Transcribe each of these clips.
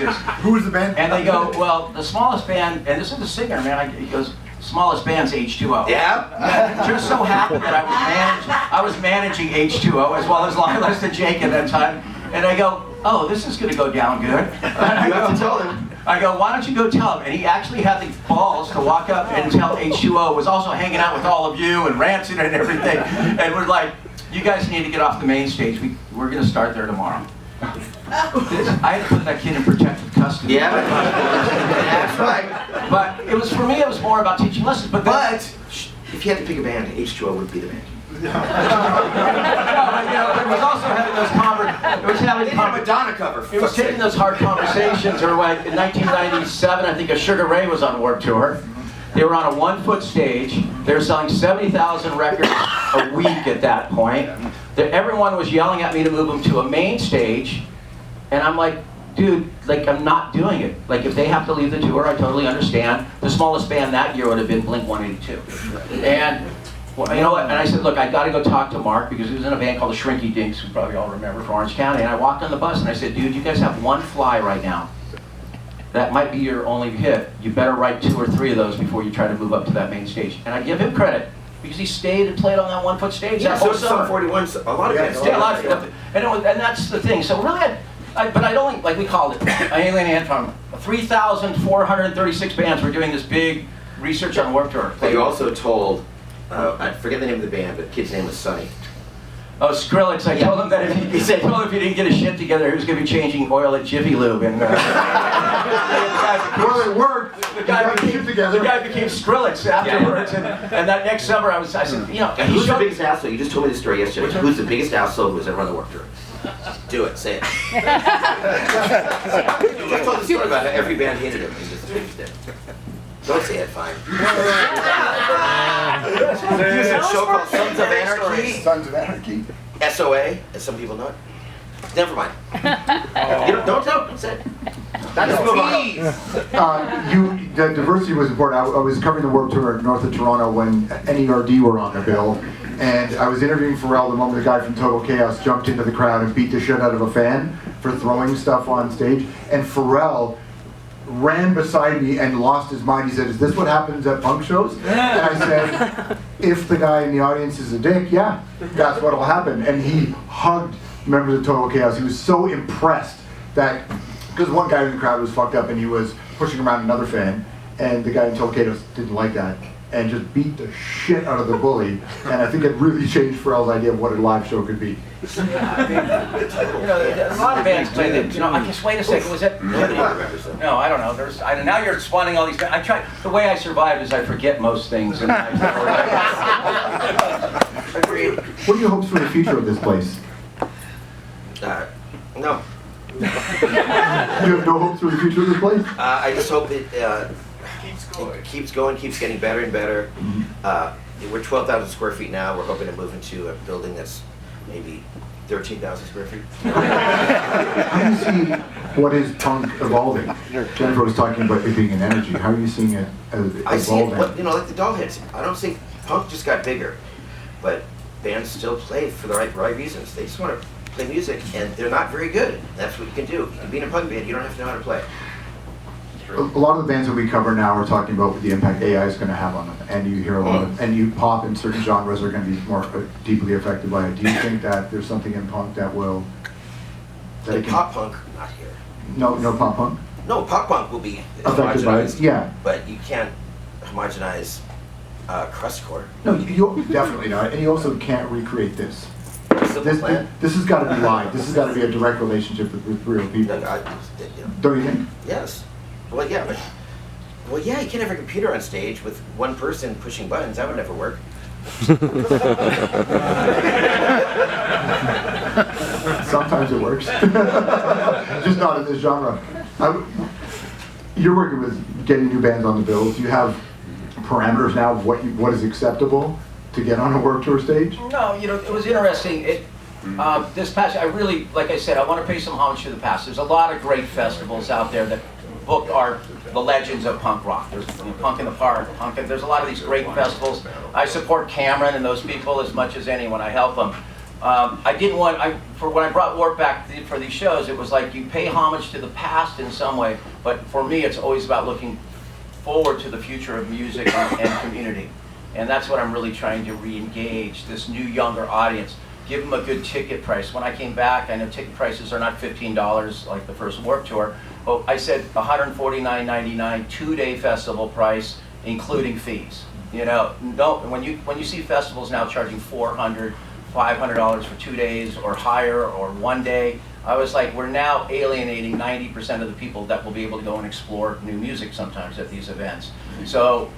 stages. Who was the band? And they go, well, the smallest band, and this is the singer, man. He goes, smallest band's H2O. Yeah. It just so happened that I was managing H2O as well as Lilas and Jake at that time. And I go, oh, this is going to go down good. You have to tell them. I go, why don't you go tell him? And he actually had the balls to walk up and tell H2O, was also hanging out with all of you and Rancid and everything. And we're like, you guys need to get off the main stage. We're going to start there tomorrow. I had to put that kid in protective custody. Yeah, that's right. But it was, for me, it was more about teaching lessons. But if you had to pick a band, H2O would be the band. No, but it was also having those conversations. It was having a Madonna cover. It was taking those hard conversations. Or like in 1997, I think a Sugar Ray was on Warped Tour. They were on a 1-foot stage. They were selling 70,000 records a week at that point. Everyone was yelling at me to move them to a main stage, and I'm like, dude, like I'm not doing it. Like if they have to leave the tour, I totally understand. The smallest band that year would have been Blink-182, and. Well, you know what? And I said, look, I got to go talk to Mark because he was in a band called the Shrinky Dinks, who probably all remember from Orange County. And I walked on the bus and I said, dude, you guys have one fly right now. That might be your only hit. You better write 2 or 3 of those before you try to move up to that main stage. And I give him credit because he stayed and played on that 1-foot stage. Yeah, that so whole it's summer. Sum 41. A lot of bands. Yeah, a lot of stuff. And that's the thing. So really, but I'd only, like we called it, Alien Ant Farm. 3,436 bands were doing this big research on Warped Tour. But you also told. I forget the name of the band, but the kid's name was Sonny. Oh, Skrillex. I told him that if he said, well, if he didn't get his shit together, he was going to be changing oil at Jiffy Lube. And well, it worked. The guy became Skrillex afterwards. And that next summer, I said, you know. Who's the biggest asshole? You just told me the story yesterday. Who's the biggest asshole who's ever on the Warped Tour? Do it. Say it. I told the story about how every band hated him. He just changed it. Don't say it, fine. There's a show called Sons of Anarchy. Sons of Anarchy. S.O.A., as some people know it. Never mind. You don't say it. Let's move on. The diversity was important. I was covering the Warped Tour north of Toronto when NERD were on the bill. And I was interviewing Pharrell the moment the guy from Total Chaos jumped into the crowd and beat the shit out of a fan for throwing stuff on stage. And Pharrell ran beside me and lost his mind. He said, is this what happens at punk shows? And I said, if the guy in the audience is a dick, yeah, that's what will happen. And he hugged members of Total Chaos. He was so impressed that, because one guy in the crowd was fucked up and he was pushing around another fan, and the guy in Total Chaos didn't like that, and just beat the shit out of the bully. And I think it really changed Pharrell's idea of what a live show could be. A lot of bands play that. I guess. Wait a second. Was that? No, I don't know. Now you're spawning all these. I try. The way I survive is I forget most things. And What are your hopes for the future of this place? No. You have no hopes for the future of this place? I just hope it keeps going, keeps getting better and better. We're 12,000 square feet now. We're hoping to move into a building that's maybe 13,000 square feet. How do you see what is punk evolving? Jennifer was talking about it being an energy. How are you seeing it evolving? I see it, like the Dollheads. I don't think punk just got bigger, but bands still play for the right reasons. They just want to play music, and they're not very good. That's what you can do. You can be in a punk band. You don't have to know how to play. A lot of the bands that we cover now are talking about the impact AI is going to have on them, and you hear a lot of, and you pop in certain genres are going to be more deeply affected by it. Do you think that there's something in punk that will? Pop punk, not here. No pop punk. No, pop punk will be affected by it. Yeah, but you can't homogenize crustcore. No, you definitely not, and you also can't recreate this. This has got to be live. This has got to be a direct relationship with real people. Don't you think? Yes. Well, yeah, you can't have a computer on stage with one person pushing buttons. That would never work. Sometimes it works. Just not in this genre. You're working with getting new bands on the bills. Do you have parameters now of what is acceptable to get on a Warped Tour stage? No, it was interesting. This past, I really, like I said, I want to pay some homage to the past. There's a lot of great festivals out there that book the legends of punk rock. There's Punk in the Park, there's a lot of these great festivals. I support Cameron and those people as much as anyone. I help them. I didn't want, for when I brought Warp back for these shows, it was like you pay homage to the past in some way, but for me it's always about looking forward to the future of music and community. And that's what I'm really trying to re-engage, this new younger audience. Give them a good ticket price. When I came back, I know ticket prices are not $15 like the first Warp Tour, but I said $149.99 two-day festival price, including fees. You know, when you see festivals now charging $400, $500 for 2 days or higher or 1 day, I was like, we're now alienating 90% of the people that will be able to go and explore new music sometimes at these events. So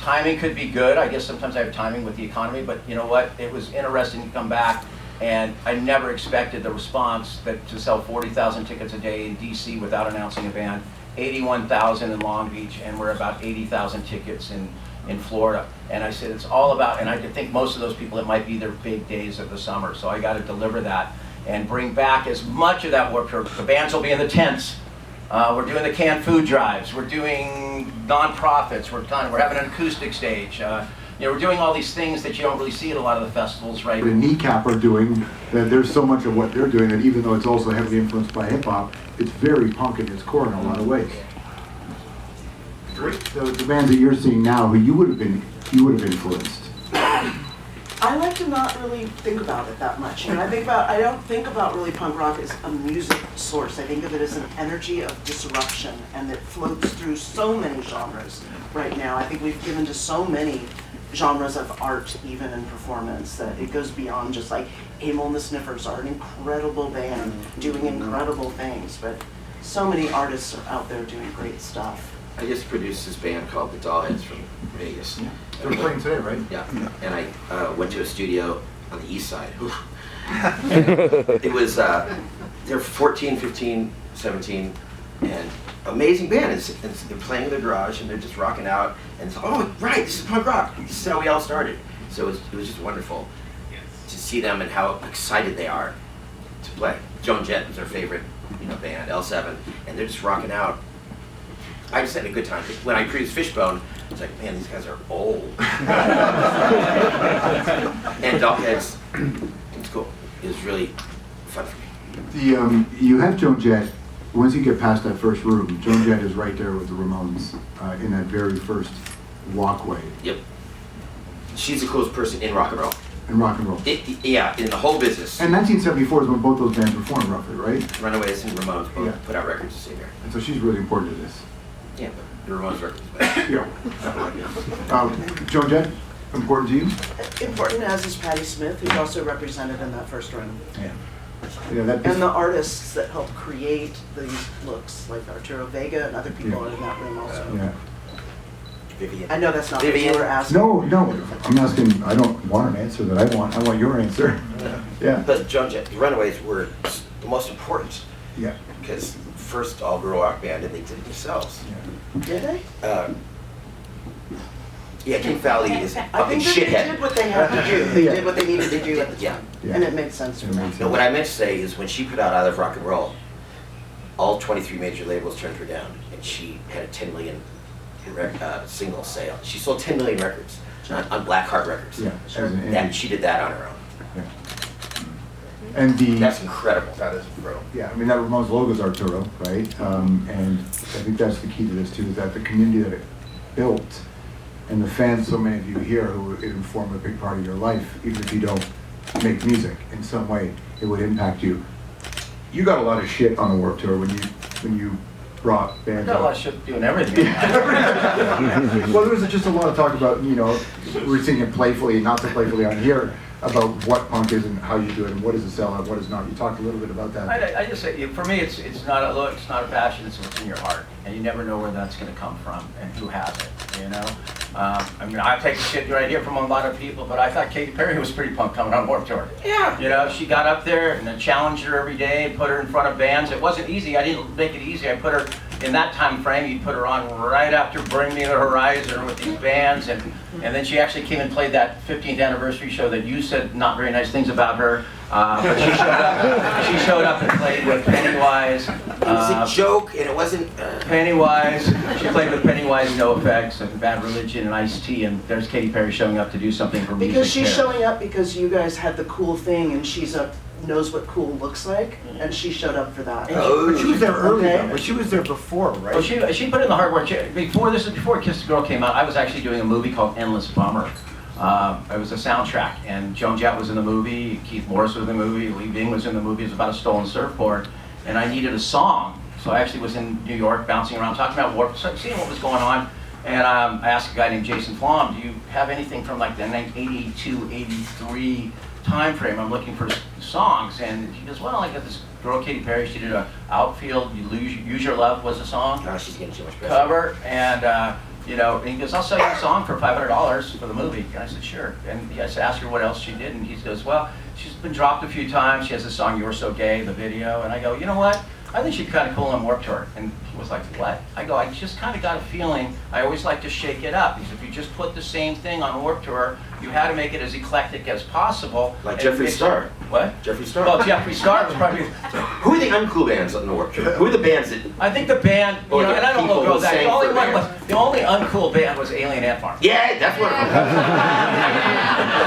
timing could be good. I guess sometimes I have timing with the economy, but you know what? It was interesting to come back, and I never expected the response to sell 40,000 tickets a day in DC without announcing a band, 81,000 in Long Beach, and we're about 80,000 tickets in Florida. And I said, it's all about, and I think most of those people, it might be their big days of the summer, so I got to deliver that and bring back as much of that Warped Tour. The bands will be in the tents. We're doing the canned food drives. We're doing non-profits. We're having an acoustic stage. You know, we're doing all these things that you don't really see at a lot of the festivals, right? The Kneecap are doing, that there's so much of what they're doing that even though it's also heavily influenced by hip hop, it's very punk in its core in a lot of ways. The bands that you're seeing now, who you would have influenced. I like to not really think about it that much. You know, I don't think about really punk rock as a music source. I think of it as an energy of disruption, and it floats through so many genres right now. I think we've given to so many genres of art, even in performance, that it goes beyond just like Amyl and the Sniffers are an incredible band doing incredible things, but so many artists are out there doing great stuff. I just produced this band called the Dollheads from Vegas. Yeah. They're playing today, right? Yeah. And I went to a studio on the east side. It was, they're 14, 15, 17, and amazing band. And they're playing in the garage and they're just rocking out. And it's, oh, right, this is punk rock. This is how we all started. So it was just wonderful to see them and how excited they are to play. Joan Jett was their favorite, band, L7, and they're just rocking out. I just had a good time. When I produced Fishbone, I was like, man, these guys are old. And Dollheads, it's cool. It was really fun for me. You have Joan Jett. Once you get past that first room, Joan Jett is right there with the Ramones in that very first walkway. Yep. She's the coolest person in rock and roll. In rock and roll. Yeah, in the whole business. And 1974 is when both those bands were formed, roughly, right? Runaways and Ramones both put out records the same year. And so she's really important to this. Yeah, but the Ramones record is better. Yeah. Joan Jett, important to you? Important, as is Patti Smith, who's also represented in that first room. Yeah. Yeah, And the artists that helped create these looks, like Arturo Vega and other people are in that room also. Yeah. Vivian. I know that's not what you were asking. No, I'm asking, I don't want an answer that I want your answer. Yeah. But Joan Jett, the Runaways were the most important. Yeah. Because first all-girl rock band, and they did it themselves. Yeah. Did they? Yeah, King Valley is a I fucking think that shithead. they did what they had to do. They did what they needed to do at the time. Yeah. And it made sense to me. No, what I meant to say is when she put out I Love Rock and Roll, all 23 major labels turned her down, and she had a 10 million single sale. She sold 10 million records on Blackheart Records. Yeah. As an That indie. she did that on her own. Yeah. And That's incredible. That is incredible. yeah, I mean, that Ramones logo's Arturo, right? And I think that's the key to this too, is that the community that it built and the fans, so many of you here who form a big part of your life, even if you don't make music in some way, it would impact you. You got a lot of shit on the Warped Tour when you brought bands Got a lot up. of shit doing everything. Well, there was just a lot of talk about, we're seeing it playfully, not so playfully on here, about what punk is and how you do it and what is a sellout, what is not. You talked a little bit about that. I just say, for me, it's not a look, it's not a passion, it's what's in your heart. And you never know where that's going to come from and who has it, I mean, I take shit right here from a lot of people, but I thought Katy Perry was pretty pumped coming on Warped Tour. Yeah. She got up there and I challenged her every day, put her in front of bands. It wasn't easy, I didn't make it easy. I put her, in that time frame, you put her on right after Bring Me the Horizon with these bands, and then she actually came and played that 15th anniversary show that you said not very nice things about her. But she showed up and played with Pennywise, It was a joke, and it wasn't. Pennywise, she played with Pennywise, NoFX, and Bad Religion, and Ice-T, and there's Katy Perry showing up to do something for music. Because she's here. showing up because you guys had the cool thing and knows what cool looks like, and she showed up for that. Oh. But she was there early Okay. though, but she was there before, right? Well, she put in the hard work. Before Kiss the Girl came out, I was actually doing a movie called Endless Bummer. It was a soundtrack, and Joan Jett was in the movie, Keith Morris was in the movie, Lee Bing was in the movie. It was about a stolen surfboard, and I needed a song. So I actually was in New York, bouncing around, talking about warp, seeing what was going on. And I asked a guy named Jason Flom, do you have anything from like the 1982, 83 time frame? I'm looking for songs. And he goes, well, I got this girl, Katy Perry, she did a Outfield, Use Your Love was a song. Gosh, she's getting too much credit. Cover, and you know, and he goes, I'll sell you a song for $500 for the movie. And I said, sure. And I said, ask her what else she did, and he goes, well, she's been dropped a few times. She has a song, You're So Gay, the video. And I go, you know what? I think she'd kind of cool on Warped Tour. And he was like, what? I go, I just kind of got a feeling, I always like to shake it up. Because if you just put the same thing on Warped Tour, you had to make it as eclectic as possible. Like Jeffree Star. What? Jeffree Star. Well, Jeffree Star was probably... Who are the uncool bands on the Warped Tour? Who are the bands that? I think the band, you Or know, the and I don't people know who that. sang The only for one bands. was, the only uncool band was Alien Ant Farm. Yeah, that's one of them.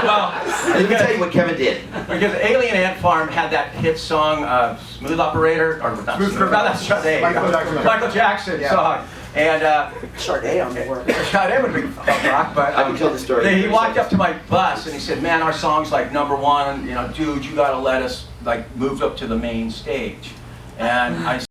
Well, Let me tell you what Kevin did. because Alien Ant Farm had that hit song, Smooth Operator, or not Smooth Smooth, no, that's Sade. Michael Jackson. Michael Jackson Yeah. song. And Sade on the work. Sade would be punk rock, but I can tell the story. he walked up to my bus and he said, man, our song's like #1, you know, dude, you gotta let us like move up to the main stage. And I